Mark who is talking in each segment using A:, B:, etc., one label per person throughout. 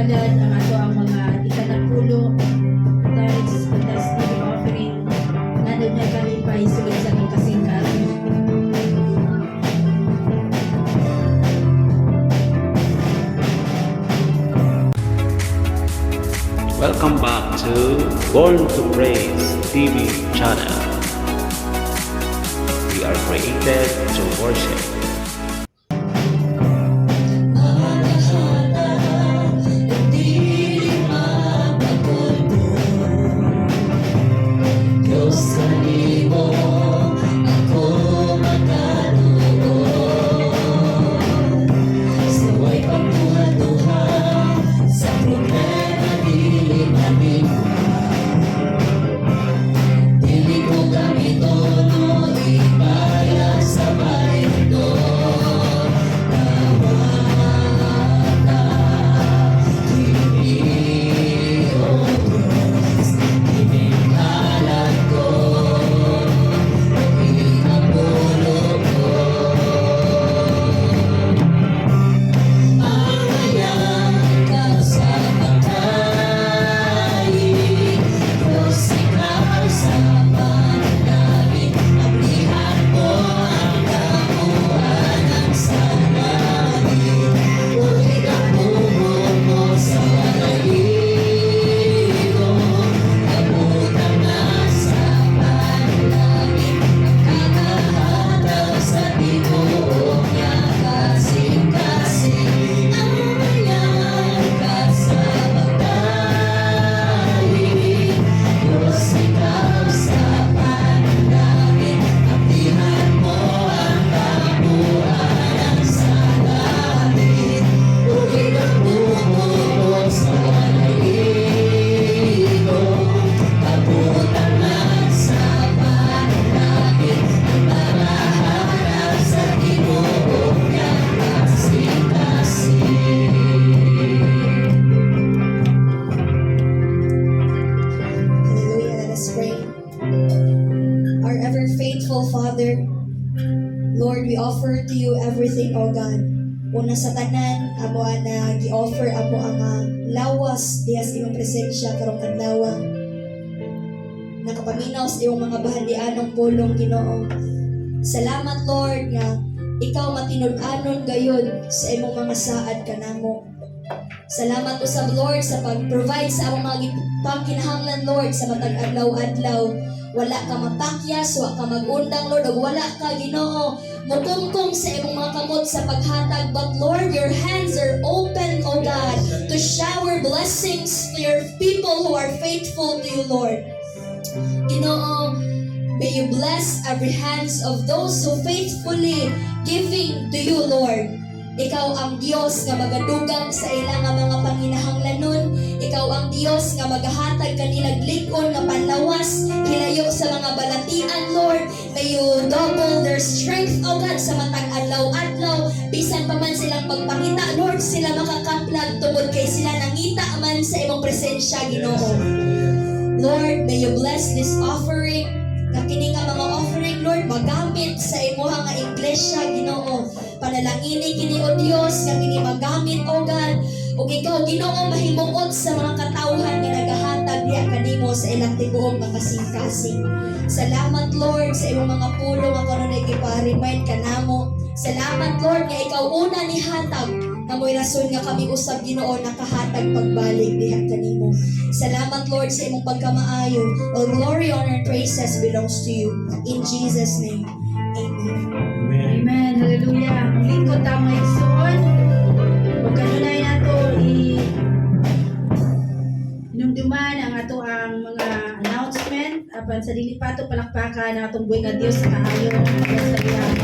A: palad ang ato ang mga ikanapulo Thanksgiving offering nga na kami pa isulod sa aming kasingkat.
B: Welcome back to Born to Praise TV channel. We are created to worship.
C: Father, Lord, we offer to you everything, O God. Una sa tanan, amo na gi-offer amo ang lawas diha sa imong presensya karong adlaw. Nakapaminaw sa iyong mga bahandianong pulong, Ginoo. Salamat, Lord, nga ikaw matinud-anon gayud sa imong mga saad kanamo. Salamat usab, Lord, sa pag-provide sa among mga pangkinahanglan, Lord, sa matag adlaw-adlaw. Wala ka mapakyas, wala ka mag-undang, Lord, o wala ka, Ginoo, mukungkong sa imong mga kamot sa paghatag. But Lord, your hands are open, O God, to shower blessings to your people who are faithful to you, Lord. Ginoo, may you bless every hands of those who faithfully giving to you, Lord. Ikaw ang Diyos nga magadugang sa ilang mga panginahanglanon. Ikaw ang Diyos nga magahatag kanilang likon nga panlawas hilayo sa mga balatian, Lord. May you double their strength, O God, sa matag adlaw-adlaw. Bisan pa man silang pagpangita, Lord, sila makakaplag tungod kay sila nangita man sa imong presensya, Ginoo. Lord, may you bless this offering. Kini nga mga offering, Lord, magamit sa imuha nga iglesia, Ginoo. Panalangini kini, O Dios, nga kini magamit, O God. Ug ikaw, Ginoo, mahimuot sa mga katawhan nga nagahatag diha kanimo sa ilang tibuok nga kasing-kasing. Salamat, Lord, sa imong mga pulong nga karon ay gipa-remind kanamo. Salamat, Lord, nga ikaw una ni hatag nga mo'y rason nga kami usab, Ginoo, nakahatag pagbalik diha kanimo. Salamat, Lord, sa imong pagkamaayo. All glory, honor, and praises belongs to you. In Jesus' name, amen.
A: Amen. Hallelujah. Ang lingkod tama igsoon. Huwag kanunay nato inumduman ang ato ang mga announcement. Apan sa dili pa ito palakpakan ang atong buhay nga Diyos sa kaayo. Sa iyang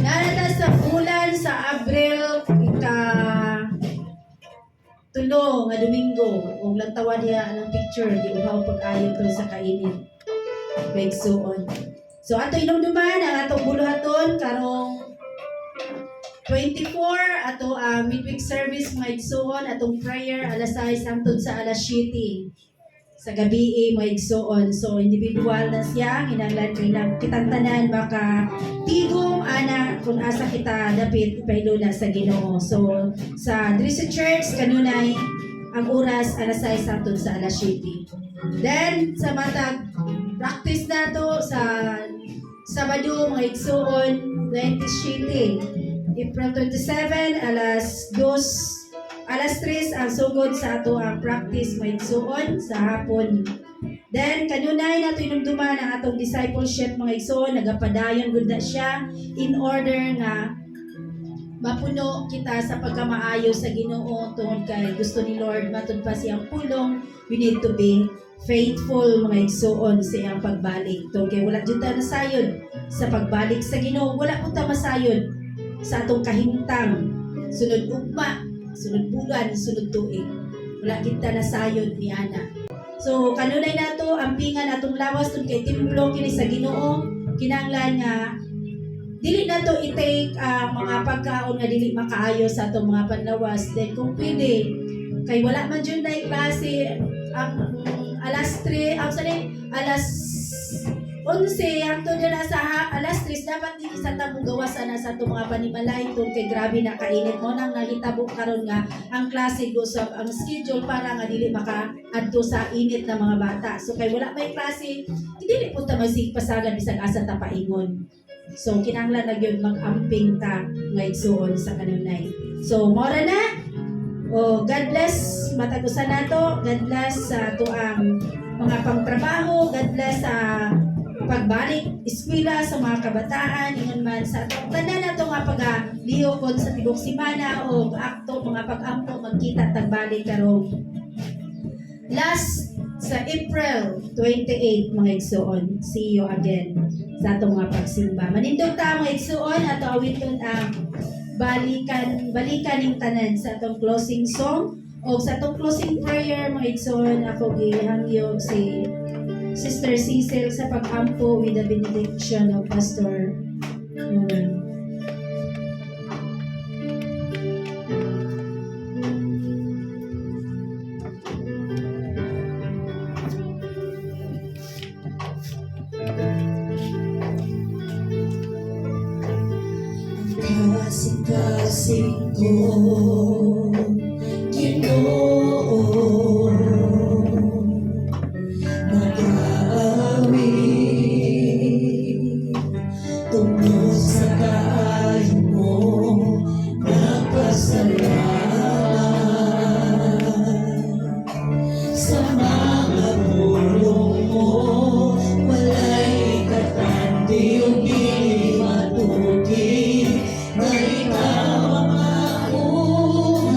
A: narata sa bulan sa Abril tulo nga Domingo ug lantawan niya ang picture di uhaw pag-ayo to sa kainit begsuon. So ato inumduman ang atong buluhaton karong 24 ato midweek service mga igsuon atong prayer alas 6 hangtod sa alas 7. sa gabi mo igsuon. So individual na siya, hinanglan kay kitang tanan baka tigom ana kung asa kita dapit ipahilo na sa Ginoo. So sa Drizzy Church kanunay ang oras alas 6 hangtod sa alas 7. Then sa matag practice na to sa Sabado mga igsuon 27 April 27 alas 2 alas 3 ang sugod sa ato ang practice may igsuon sa hapon. Then kanunay nato inumduman ang atong discipleship mga igsuon, nagapadayon gud na siya in order nga mapuno kita sa pagkamaayo sa Ginoo tungod kay gusto ni Lord matud pa siyang pulong. We need to be faithful mga igsuon sa iyang pagbalik. Tungod kay wala jud ta nasayod sa pagbalik sa Ginoo, wala pud ta masayod sa atong kahimtang sunod ugma, sunod bulan, sunod tuig. Wala kita nasayod ni ana. So kanunay nato ampingan atong lawas tungod kay templo kini sa Ginoo, kinahanglan nga dili nato i-take mga pagkaon nga dili makaayo sa atong mga panlawas. Then kung pwede kay wala man jud na klase ang alas 3 alas 11 hangtod na sa alas 3 dapat din sa tamo gawasan na sa itong mga panimalay tungkol kay grabe na kainit mo nang nahitabo karon nga ang klase gusap ang schedule para nga dili makaadto sa init na mga bata. So kay wala may klase dili po ta masigpasagan bisag asa ta paingon. So kinahanglan na gyud mag-amping ta nga igsuon sa kanunay. So mora na. Oh, God bless matagusan nato. God bless sa tuang mga pangtrabaho. God bless sa pagbalik eskwela sa mga kabataan ingon man sa tanan nato nga pagalihokon sa tibok semana o akto mga pag-ampo magkita tagbalik karong last sa April 28 mga igsuon. See you again sa atong mga pagsimba. Manindot ta mga igsuon ato awiton ang balikan ning tanan sa atong closing song o sa atong closing prayer mga igsuon. Ako gihangyog si Sister Cecil sa pag-ampo with the benediction of Pastor Noel.
C: Kasing-kasing ko, Ginoo, mag-aawit tungkol sa kaayo mo, nagpasalamat sa mga bulong mo, walay katandi o di matugi. Na ikaw ang akong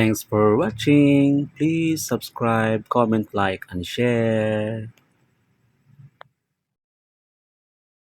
B: Thanks for watching. Please subscribe, comment, like, and share.